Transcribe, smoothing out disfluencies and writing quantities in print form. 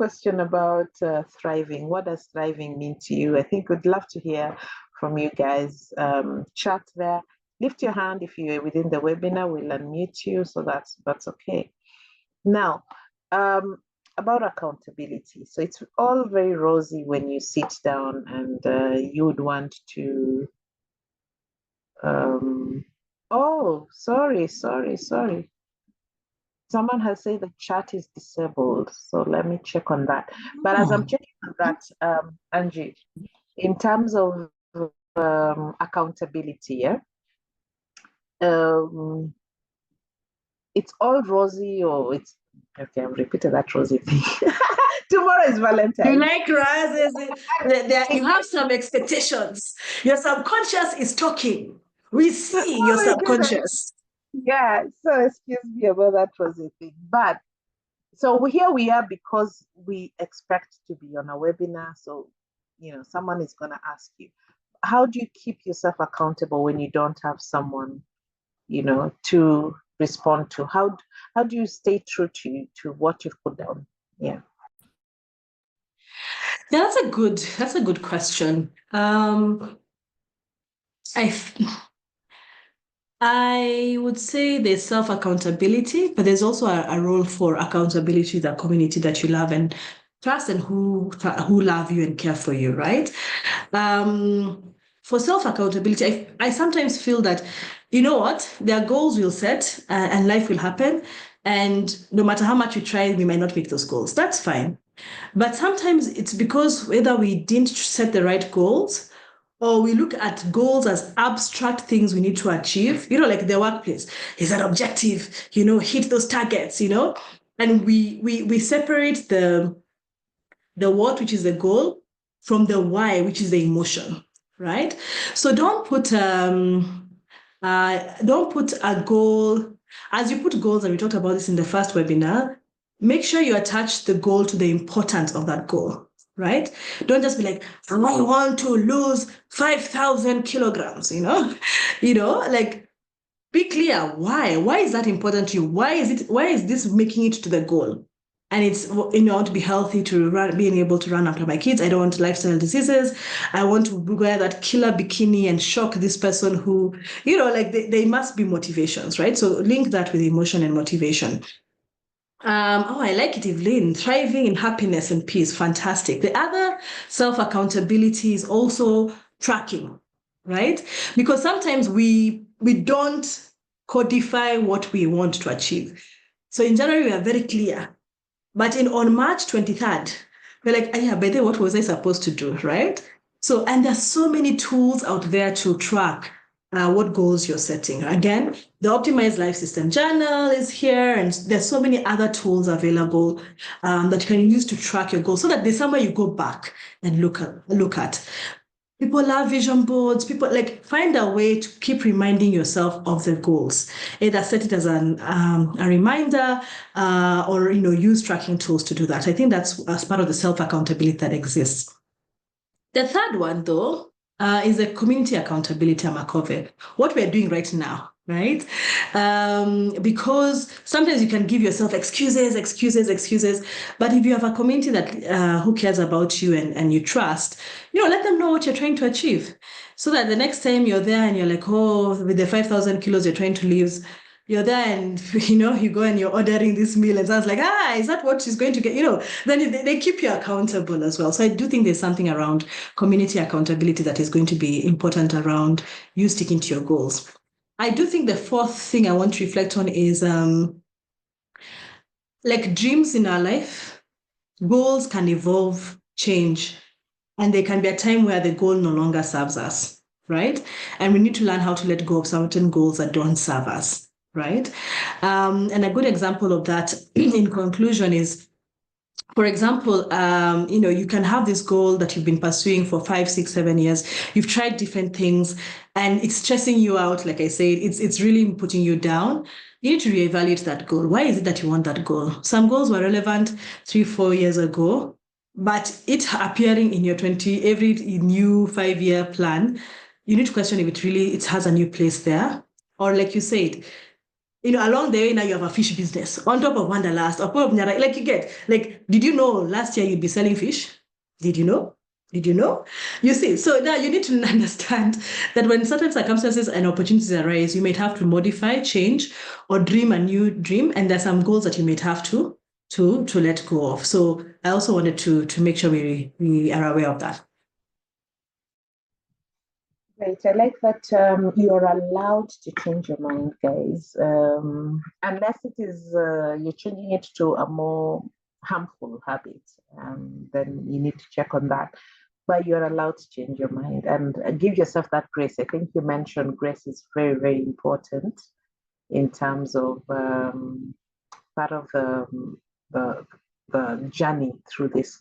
question about thriving. What does thriving mean to you? I think we'd love to hear from you guys. Chat there. Lift your hand if you're within the webinar. We'll unmute you, so that's okay. Now, about accountability. So it's all very rosy when you sit down and you would want to. Oh, sorry. Someone has said the chat is disabled, so let me check on that. But as I'm checking on that, Angie, in terms of accountability, yeah, it's all rosy, or it's okay. I've repeated that rosy thing. Tomorrow is Valentine's. You like roses? You have some expectations. Your subconscious is talking. We see your subconscious. Yeah, so excuse me about that rosy thing. But so here we are because we expect to be on a webinar. So, someone is going to ask you, how do you keep yourself accountable when you don't have someone, to respond to? How do you stay true to what you've put down? Yeah. Yeah, that's a good question. I would say there's self-accountability, but there's also a role for accountability, the community that you love and trust and who love you and care for you, right? For self-accountability, I sometimes feel that, you know what, there are goals we'll set and life will happen. And no matter how much you try, we might not meet those goals. That's fine. But sometimes it's because whether we didn't set the right goals, or we look at goals as abstract things we need to achieve, like the workplace is an objective, hit those targets, and we separate the what, which is the goal, from the why, which is the emotion, right? So don't put a goal, as you put goals, and we talked about this in the first webinar, make sure you attach the goal to the importance of that goal. Right? Don't just be like, I want to lose 5,000 kilograms, like be clear why. Why is that important to you? Why is this making it to the goal? And it's, I want to be healthy, being able to run after my kids. I don't want lifestyle diseases. I want to wear that killer bikini and shock this person who, they must be motivations, right? So link that with emotion and motivation. I like it, Evelyn. Thriving in happiness and peace. Fantastic. The other self-accountability is also tracking, right? Because sometimes we don't codify what we want to achieve. So in January, we are very clear. But on March 23rd, we're like, yeah, by the way, what was I supposed to do, right? So, and there's so many tools out there to track what goals you're setting. Again, the Optimized Life System Journal is here, and there's so many other tools available that you can use to track your goals, so that there's somewhere you go back and look at. People love vision boards. People find a way to keep reminding yourself of the goals. Either set it as a reminder or use tracking tools to do that. I think that's as part of the self-accountability that exists. The third one, though, is the community accountability, Amakove. What we're doing right now, right? Because sometimes you can give yourself excuses. But if you have a community that who cares about you and you trust, let them know what you're trying to achieve. So that the next time you're there and you're like, oh, with the 5,000 kilos you're trying to lose, you're there and, you go and you're ordering this meal and sounds like, is that what she's going to get? Then they keep you accountable as well. So I do think there's something around community accountability that is going to be important around you sticking to your goals. I do think the fourth thing I want to reflect on is dreams in our life. Goals can evolve, change, and there can be a time where the goal no longer serves us, right? And we need to learn how to let go of certain goals that don't serve us. Right? And a good example of that in conclusion is, for example, you can have this goal that you've been pursuing for 5, 6, 7 years. You've tried different things and it's stressing you out. Like I said, it's really putting you down. You need to reevaluate that goal. Why is it that you want that goal? Some goals were relevant 3, 4 years ago, but it appearing in your every new 5-year plan, you need to question if it has a new place there. Or like you said, along the way now you have a fish business on top of Wanderlust, on top of like you get, like, did you know last year you'd be selling fish? Did you know? Did you know? You see, so now you need to understand that when certain circumstances and opportunities arise, you might have to modify, change, or dream a new dream, and there's some goals that you might have to let go of. So I also wanted to make sure we are aware of that. Great. I like that you're allowed to change your mind, guys. Unless it is you're changing it to a more harmful habit, then you need to check on that. But you're allowed to change your mind and give yourself that grace. I think you mentioned grace is very, very important in terms of part of the journey through this